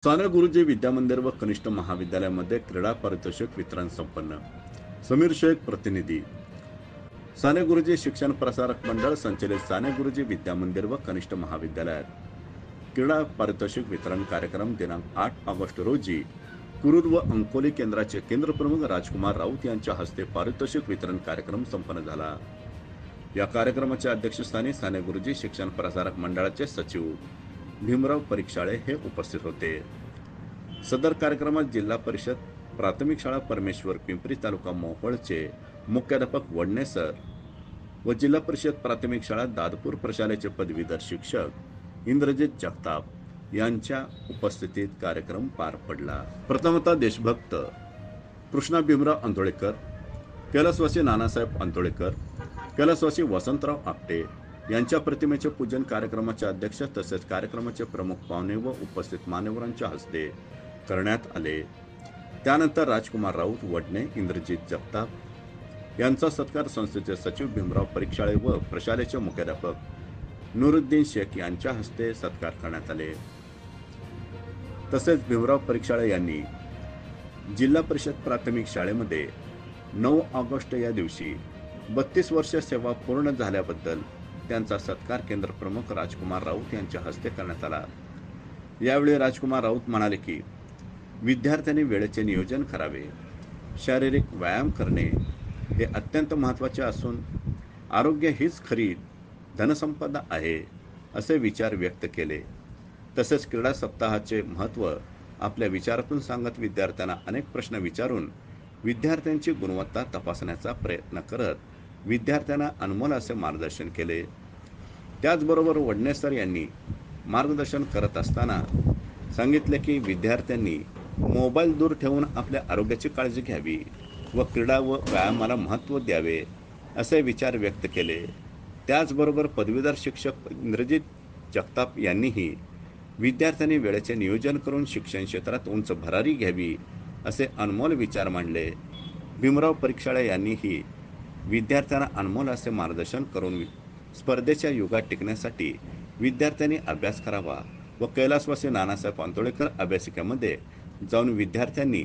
साने गुरुजी विद्यामंदिर व कनिष्ठ महाविद्यालयामध्ये क्रीडा पारितोषिक वितरण संपन्न. समीर शेख प्रतिनिधी. साने गुरुजी शिक्षण प्रसारक मंडळ संचलित साने गुरुजी विद्यामंदिर व कनिष्ठ महाविद्यालयात क्रीडा पारितोषिक वितरण कार्यक्रम दिनांक 8 ऑगस्ट रोजी कुरुद व अंकोली केंद्राचे केंद्रप्रमुख राजकुमार राऊत यांच्या हस्ते पारितोषिक वितरण कार्यक्रम संपन्न झाला. या कार्यक्रमाच्या अध्यक्षस्थानी साने गुरुजी शिक्षण प्रसारक मंडळाचे सचिव भीमराव परीक्षाळे हे उपस्थित होते. सदर कार्यक्रमात जिल्हा परिषद प्राथमिक शाळा परमेश्वर पिंपरी तालुका मोहोळचे मुख्याध्यापक वडणे सर व जिल्हा परिषद प्राथमिक शाळा दादपूर प्रशालेचे पदवीधर शिक्षक इंद्रजित जगताप यांच्या उपस्थितीत कार्यक्रम पार पडला. प्रथमतः देशभक्त कृष्णा भीमराव आंदोळेकर, कैलासवासी नानासाहेब आंदोळेकर, कैलासवासी वसंतराव आपटे यांच्या प्रतिमेचे पूजन कार्यक्रमाचे अध्यक्ष तसेच कार्यक्रमाचे प्रमुख पाहुणे व उपस्थित मान्यवरांच्या हस्ते करण्यात आले. त्यानंतर राजकुमार राऊत, वडणे, इंद्रजित जगताप यांचा सत्कार संस्थेचे सचिव भीमराव परीक्षाळे व प्रशालेचे मुख्याध्यापक नूरुद्दीन शेख यांच्या हस्ते सत्कार करण्यात आले. तसेच भीमराव परीक्षाळे यांनी जिल्हा परिषद प्राथमिक शाळेमध्ये 9 ऑगस्ट या दिवशी 32 वर्ष सेवा पूर्ण झाल्याबद्दल त्यांचा सत्कार केंद्रप्रमुख राजकुमार राऊत यांच्या हस्ते करण्यात आला. यावेळी राजकुमार राऊत म्हणाले की विद्यार्थ्यांनी वेळेचे नियोजन करावे, शारीरिक व्यायाम करणे हे अत्यंत महत्त्वाचे असून आरोग्य हीच खरी धनसंपदा आहे असे विचार व्यक्त केले. तसेच क्रीडा सप्ताहाचे महत्त्व आपल्या विचारातून सांगत विद्यार्थ्यांना अनेक प्रश्न विचारून विद्यार्थ्यांची गुणवत्ता तपासण्याचा प्रयत्न करत विद्यार्थ्यांना अनमोल असे मार्गदर्शन केले. त्याचबरोबर वडणे सर यांनी मार्गदर्शन करत असताना सांगितले की विद्यार्थ्यांनी मोबाईल दूर ठेवून आपल्या आरोग्याची काळजी घ्यावी व क्रीडा व व्यायामाला महत्त्व द्यावे असे विचार व्यक्त केले. त्याचबरोबर पदवीधर शिक्षक इंद्रजित जगताप यांनीही विद्यार्थ्यांनी वेळेचे नियोजन करून शिक्षण क्षेत्रात उंच भरारी घ्यावी असे अनमोल विचार मांडले. भीमराव परीक्षाळे यांनीही विद्यार्थ्यांना अनमोल असे मार्गदर्शन करून स्पर्धेच्या युगात टिकण्यासाठी विद्यार्थ्यांनी अभ्यास करावा व कैलासवासी नानासाहेब आंदोळेकर अभ्यासिकेमध्ये जाऊन विद्यार्थ्यांनी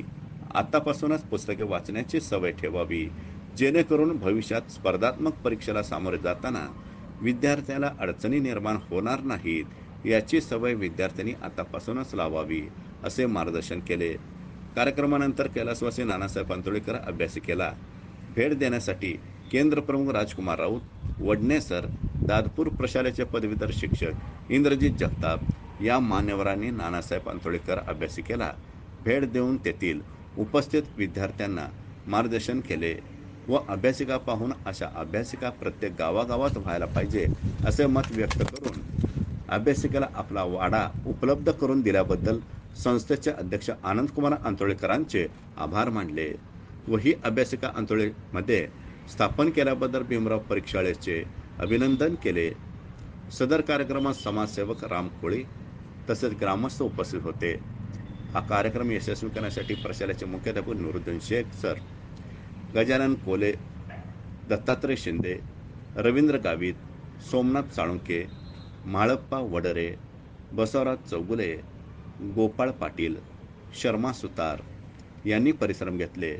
आतापासूनच पुस्तके वाचण्याची सवय ठेवावी, जेणेकरून भविष्यात स्पर्धात्मक परीक्षेला सामोरे जाताना विद्यार्थ्याला अडचणी निर्माण होणार नाहीत याची सवय विद्यार्थ्यांनी आतापासूनच लावावी असे मार्गदर्शन केले. कार्यक्रमानंतर कैलासवासी नानासाहेब आंदोळेकर अभ्यासिकेला भेट देण्यासाठी केंद्रप्रमुख राजकुमार राऊत, वडणे सर, दादपूर प्रशालेचे पदवीधर शिक्षक इंद्रजित जगताप या मान्यवरांनी नानासाहेब आंदोळेकर अभ्यासिकेला भेट देऊन तेथील उपस्थित विद्यार्थ्यांना मार्गदर्शन केले व अभ्यासिका पाहून अशा अभ्यासिका प्रत्येक गावागावात व्हायला पाहिजे असे मत व्यक्त करून अभ्यासिकेला आपला वाडा उपलब्ध करून दिल्याबद्दल संस्थेचे अध्यक्ष आनंदकुमार आंदोळेकरांचे आभार मानले व ही अभ्यासिका आंदोळेमध्ये स्थापन केल्याबद्दल भीमराव परीक्षाळेचे अभिनंदन केले. सदर कार्यक्रमात समाजसेवक राम कोळी तसेच ग्रामस्थ उपस्थित होते. हा कार्यक्रम यशस्वी करण्यासाठी प्रशालेचे मुख्याध्यापक नूरुद्दीन शेख सर, गजानन कोले, दत्तात्रय शिंदे, रवींद्र गावित, सोमनाथ साळुंके, म्हाळप्पा वडरे, बसवराज चौगुले, गोपाळ पाटील, शर्मा सुतार यांनी परिश्रम घेतले.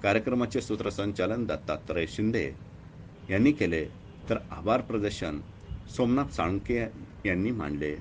कार्यक्रमाचे सूत्रसंचालन दत्तात्रय शिंदे यांनी केले तर आभार प्रदर्शन सोमनाथ साळुंके यांनी मांडले.